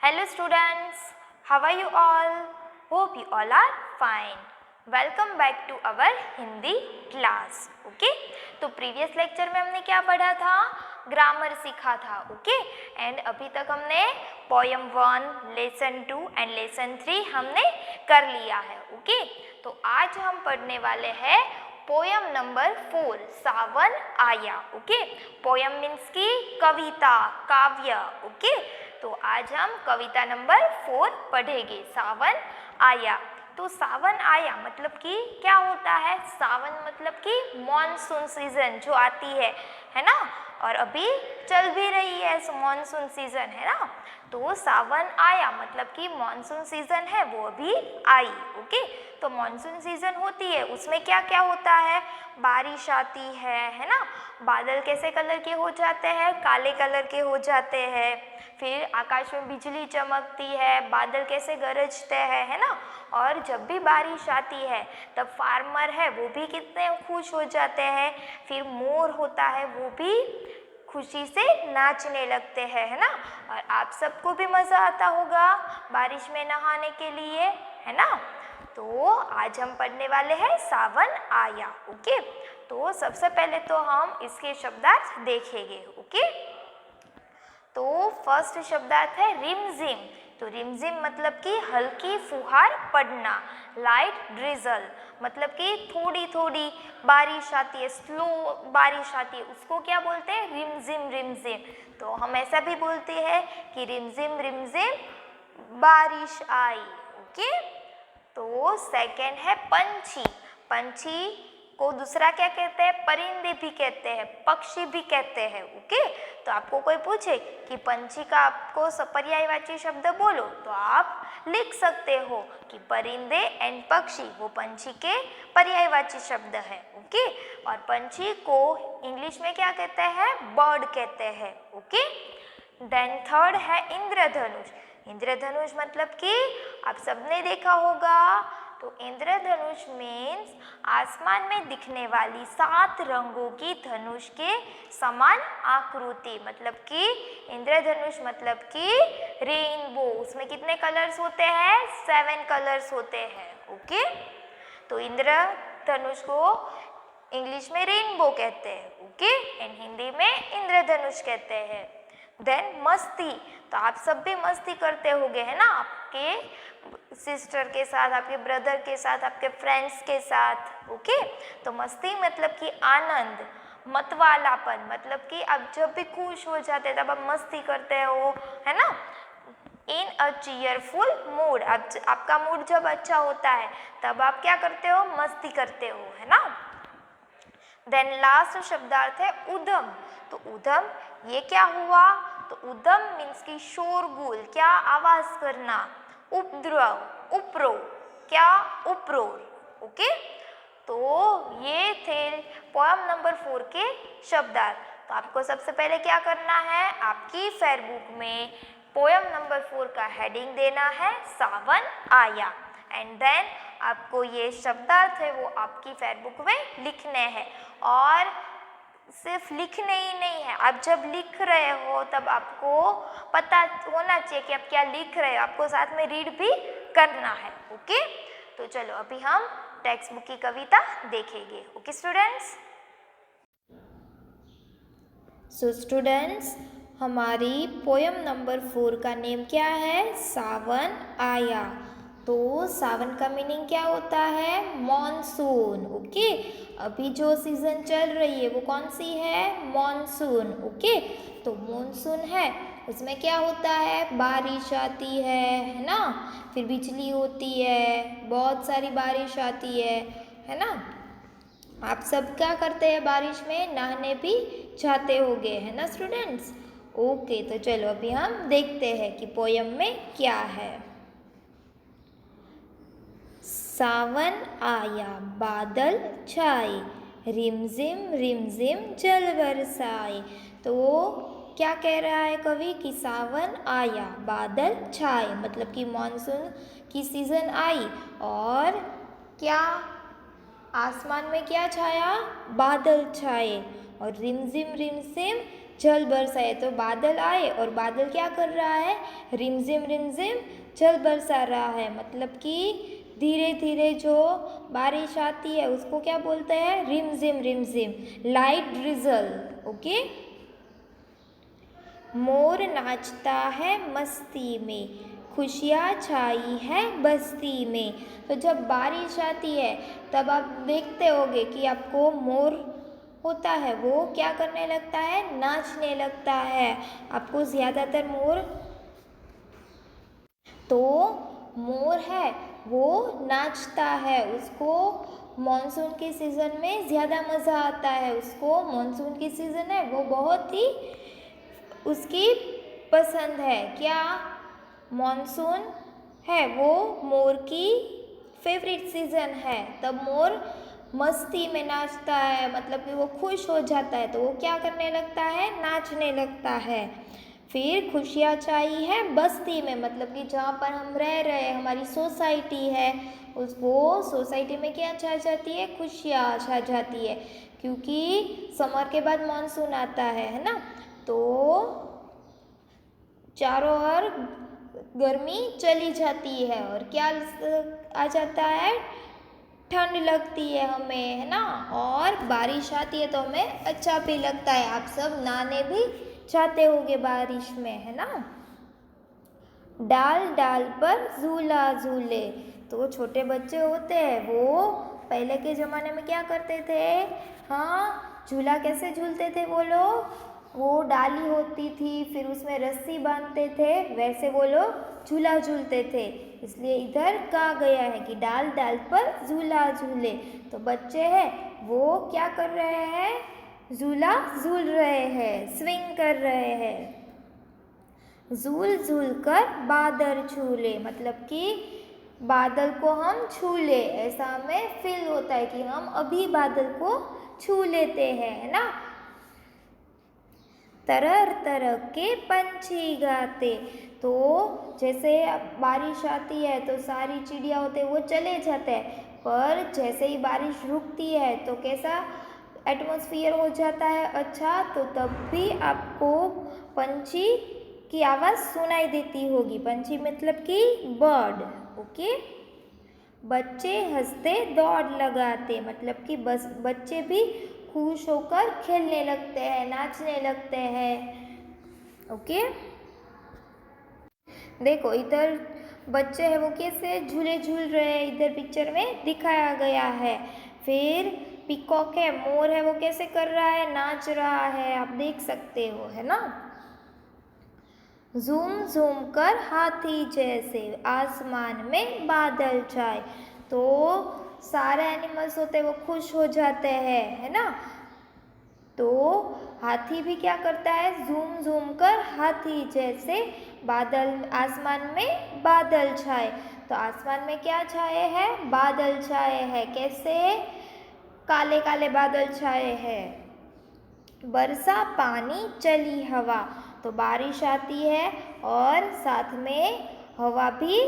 Hello students, how are you all? Hope you all are fine. Welcome back to our Hindi class. Okay तो previous lecture में हमने क्या पढ़ा था? Grammar सीखा था. ओके एंड अभी तक हमने पोयम 1, लेसन 2 एंड लेसन 3 हमने कर लिया है. ओके तो आज हम पढ़ने वाले हैं पोयम नंबर 4, सावन आया. ओके पोयम मीन्स की कविता, काव्य. ओके तो आज हम कविता नंबर 4 पढ़ेंगे, सावन आया. तो सावन आया मतलब कि क्या होता है? सावन मतलब कि मॉनसून सीजन जो आती है ना, और अभी चल भी रही है मॉनसून सीजन, है ना. तो सावन आया मतलब कि मॉनसून सीजन है वो अभी आई. ओके तो मॉनसून सीजन होती है, उसमें क्या क्या होता है? बारिश आती है ना. बादल कैसे कलर के हो जाते हैं? काले कलर के हो जाते हैं. फिर आकाश में बिजली चमकती है, बादल कैसे गरजते हैं, है ना. और जब भी बारिश आती है तब फार्मर है वो भी कितने खुश हो जाते हैं. फिर मोर होता है वो भी खुशी से नाचने लगते हैं, है ना. और आप सबको भी मज़ा आता होगा बारिश में नहाने के लिए, है ना. तो आज हम पढ़ने वाले हैं सावन आया. ओके तो सबसे पहले तो हम इसके शब्दार्थ देखेंगे. ओके तो फर्स्ट शब्दार्थ है रिमझिम. तो रिमझिम मतलब कि हल्की फुहार पड़ना, लाइट ड्रिजल. मतलब कि थोड़ी थोड़ी बारिश आती है, स्लो बारिश आती है, उसको क्या बोलते हैं? रिमझिम रिमझिम. तो हम ऐसा भी बोलते हैं कि रिमझिम रिमझिम बारिश आई. ओके तो सेकंड है पंछी. पंछी को दूसरा क्या कहते हैं? परिंदे भी कहते हैं, पक्षी भी कहते हैं. ओके तो आपको कोई पूछे कि पंछी का आपको पर्यायवाची शब्द बोलो तो आप लिख सकते हो कि परिंदे एंड पक्षी वो पंछी के पर्यायवाची शब्द है. ओके और पंछी को इंग्लिश में क्या कहते हैं? बर्ड कहते हैं. ओके देन थर्ड है इंद्रधनुष. इंद्रधनुष मतलब कि आप सबने देखा होगा. तो इंद्रधनुष मीन्स आसमान में दिखने वाली 7 रंगों की धनुष के समान आकृति. मतलब कि इंद्रधनुष मतलब कि रेनबो. उसमें कितने कलर्स होते हैं? 7 कलर्स होते हैं. ओके तो इंद्रधनुष को इंग्लिश में रेनबो कहते हैं. ओके एंड हिंदी में इंद्रधनुष कहते हैं. देन मस्ती. तो आप सब भी मस्ती करते होंगे, है ना, आपके सिस्टर के साथ, आपके ब्रदर के साथ, आपके फ्रेंड्स के साथ. ओके तो मस्ती मतलब कि आनंद, मतवालापन. मतलब कि आप जब भी खुश हो जाते हैं तब आप मस्ती करते हो, है ना. इन अ चीयरफुल मूड. आपका मूड जब अच्छा होता है तब आप क्या करते हो? मस्ती करते हो, है ना. देन लास्ट शब्दार्थ है उधम. तो उधम ये क्या हुआ? तो उधम मीन्स की शोरगुल, क्या आवाज करना. उपद्रव, उपरोह, क्या? उपरोर. ओके तो ये थे पोएम नंबर 4 के शब्दार्थ. तो आपको सबसे पहले क्या करना है? आपकी फेयरबुक में पोएम नंबर 4 का हेडिंग देना है सावन आया. एंड देन आपको ये शब्दार्थ है वो आपकी फेयरबुक में लिखने हैं. और सिर्फ लिखने ही नहीं है, आप जब लिख रहे हो तब आपको पता होना चाहिए कि आप क्या लिख रहे हो. आपको साथ में रीड भी करना है. ओके तो चलो अभी हम टेक्स्ट बुक की कविता देखेंगे. Okay students. सो स्टूडेंट्स हमारी पोयम नंबर 4 का नेम क्या है? सावन आया. तो सावन का मीनिंग क्या होता है? मॉनसून. ओके अभी जो सीज़न चल रही है वो कौन सी है? मॉनसून. ओके तो मॉनसून है उसमें क्या होता है? बारिश आती है ना. फिर बिजली होती है, बहुत सारी बारिश आती है ना. आप सब क्या करते हैं? बारिश में नहाने भी जाते होंगे, है ना स्टूडेंट्स. ओके तो चलो अभी हम देखते हैं कि पोयम में क्या है. सावन आया बादल छाए, रिमझिम रिमझिम जल बरसाए. तो क्या कह रहा है कवि? कि सावन आया, बादल छाए. मतलब कि मॉनसून की सीज़न आई और क्या आसमान में क्या छाया? बादल छाए. और रिमझिम रिमझिम जल बरसाए। तो बादल आए और बादल क्या कर रहा है, रिमझिम जल बरसा रहा है। मतलब कि धीरे धीरे जो बारिश आती है उसको क्या बोलते हैं, रिमझिम, लाइट ड्रिजल। ओके। मोर नाचता है मस्ती में, खुशियाँ छाई है बस्ती में। तो जब बारिश आती है तब आप देखते होंगे कि आपको मोर होता है वो क्या करने लगता है, नाचने लगता है। आपको ज़्यादातर मोर, तो मोर है वो नाचता है, उसको मॉनसून के सीज़न में ज़्यादा मज़ा आता है। उसको मॉनसून की सीज़न है वो बहुत ही उसकी पसंद है। क्या मॉनसून है वो मोर की फेवरेट सीज़न है। तब मोर मस्ती में नाचता है, मतलब कि वो खुश हो जाता है तो वो क्या करने लगता है, नाचने लगता है। फिर खुशियाँ छाई है बस्ती में, मतलब कि जहाँ पर हम रह रहे हैं, हमारी सोसाइटी है, वो सोसाइटी में क्या छा जाती है, खुशियाँ छा जाती है। क्योंकि समर के बाद मानसून आता है ना, तो चारों ओर गर्मी चली जाती है और क्या आ जाता है, ठंड लगती है हमें, है ना। और बारिश आती है तो हमें अच्छा भी लगता है। आप सब नहाने भी जाते होंगे बारिश में, है ना। डाल डाल पर झूला झूले। तो छोटे बच्चे होते हैं वो पहले के ज़माने में क्या करते थे, हाँ, झूला कैसे झूलते थे वो लोग, वो डाली होती थी फिर उसमें रस्सी बांधते थे, वैसे वो लोग झूला झूलते थे। इसलिए इधर कहा गया है कि डाल डाल पर झूला झूले। तो बच्चे हैं वो क्या कर रहे हैं, झूला झूल रहे हैं, स्विंग कर रहे हैं। झूल झूल कर बादल छू ले, मतलब कि बादल को हम छू ले, ऐसा हमें फील होता है कि हम अभी बादल को छू लेते हैं, है ना। तरह तरह के पंछी गाते। तो जैसे बारिश आती है तो सारी चिड़िया होते हैं वो चले जाते हैं, पर जैसे ही बारिश रुकती है तो कैसा एटमॉस्फेयर हो जाता है अच्छा, तो तब भी आपको पंछी की आवाज़ सुनाई देती होगी। पंछी मतलब कि बर्ड। ओके। बच्चे हंसते दौड़ लगाते, मतलब कि बस बच्चे भी खुश होकर खेलने लगते हैं, नाचने लगते हैं। ओके। देखो इधर बच्चे हैं वो कैसे झूले झूल रहे हैं, इधर पिक्चर में दिखाया गया है। फिर पीकॉक है, मोर है, वो कैसे कर रहा है, नाच रहा है, आप देख सकते हो, है ना। झूम झूम कर हाथी जैसे आसमान में बादल छाए। तो सारे एनिमल्स होते हैं वो खुश हो जाते हैं, है ना। तो हाथी भी क्या करता है, झूम झूम कर हाथी जैसे बादल, आसमान में बादल छाए। तो आसमान में क्या छाए हैं, बादल छाए हैं। कैसे, काले काले बादल छाए हैं। बरसा पानी चली हवा। तो बारिश आती है और साथ में हवा भी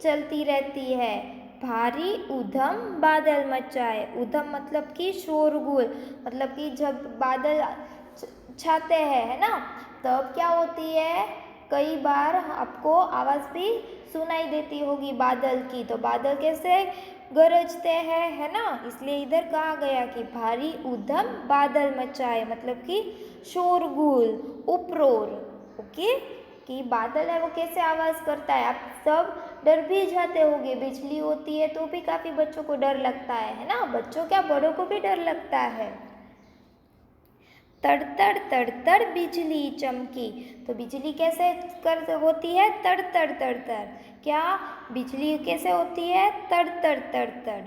चलती रहती है। भारी उधम बादल मचाए। उधम मतलब कि शोरगुल, मतलब कि जब बादल छाते हैं, है ना, तब क्या होती है, कई बार आपको आवाज़ भी सुनाई देती होगी बादल की। तो बादल कैसे गरजते हैं, है ना। इसलिए इधर कहा गया कि भारी उधम बादल मचाए, मतलब कि शोरगुल, उपरोर। ओके। कि बादल है वो कैसे आवाज़ करता है, आप सब डर भी जाते होंगे। बिजली होती है तो भी काफ़ी बच्चों को डर लगता है ना। बच्चों क्या, बड़ों को भी डर लगता है। तड़तड़ तड़तड़ बिजली चमकी। तो बिजली कैसे कर होती है, तड़तड़ तड़तड़। क्या बिजली कैसे होती है, तड़तड़ तड़तड़।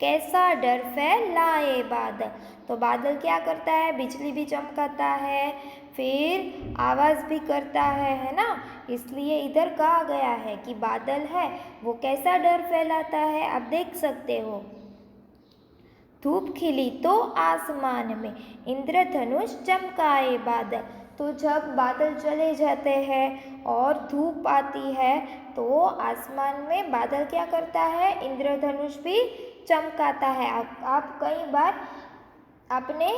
कैसा डर फैलाए बादल। तो बादल क्या करता है, बिजली भी चमकाता है, फिर आवाज़ भी करता है ना। इसलिए इधर कहा गया है कि बादल है वो कैसा डर फैलाता है, आप देख सकते हो। धूप खिली तो आसमान में, इंद्रधनुष चमकाए बादल। तो जब बादल चले जाते हैं और धूप आती है तो आसमान में बादल क्या करता है, इंद्रधनुष भी चमकाता है। आप कई बार आपने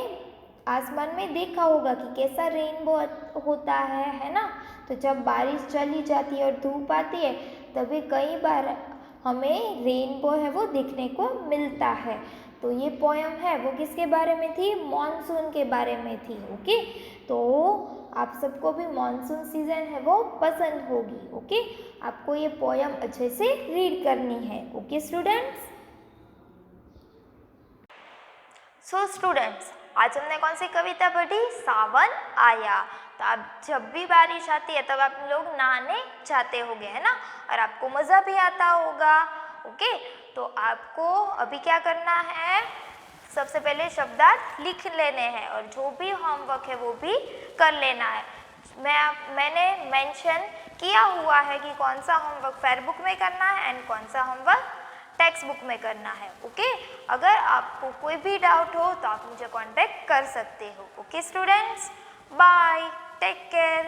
आसमान में देखा होगा कि कैसा रेनबो होता है ना। तो जब बारिश चली जाती है और धूप आती है तभी कई बार हमें रेनबो है वो देखने को मिलता है। तो ये पोयम है वो किसके बारे में थी? मॉनसून के बारे में थी। ओके, तो आप सबको भी मॉनसून सीजन है वो पसंद होगी। ओके, आपको ये पोयम अच्छे से रीड करनी है। Okay students. सो स्टूडेंट्स, आज हमने कौन सी कविता पढ़ी? सावन आया। तो आप जब भी बारिश आती है तब आप लोग नहाने जाते होंगे, है ना, और आपको मज़ा भी आता होगा। ओके, तो आपको अभी क्या करना है? सबसे पहले शब्दार्थ लिख लेने हैं और जो भी होमवर्क है वो भी कर लेना है। मैंने मेंशन किया हुआ है कि कौन सा होमवर्क फेयर बुक में करना है एंड कौन सा होमवर्क टेक्स्ट बुक में करना है। ओके, अगर आपको कोई भी डाउट हो तो आप मुझे कांटेक्ट कर सकते हो। Okay students, bye, take care.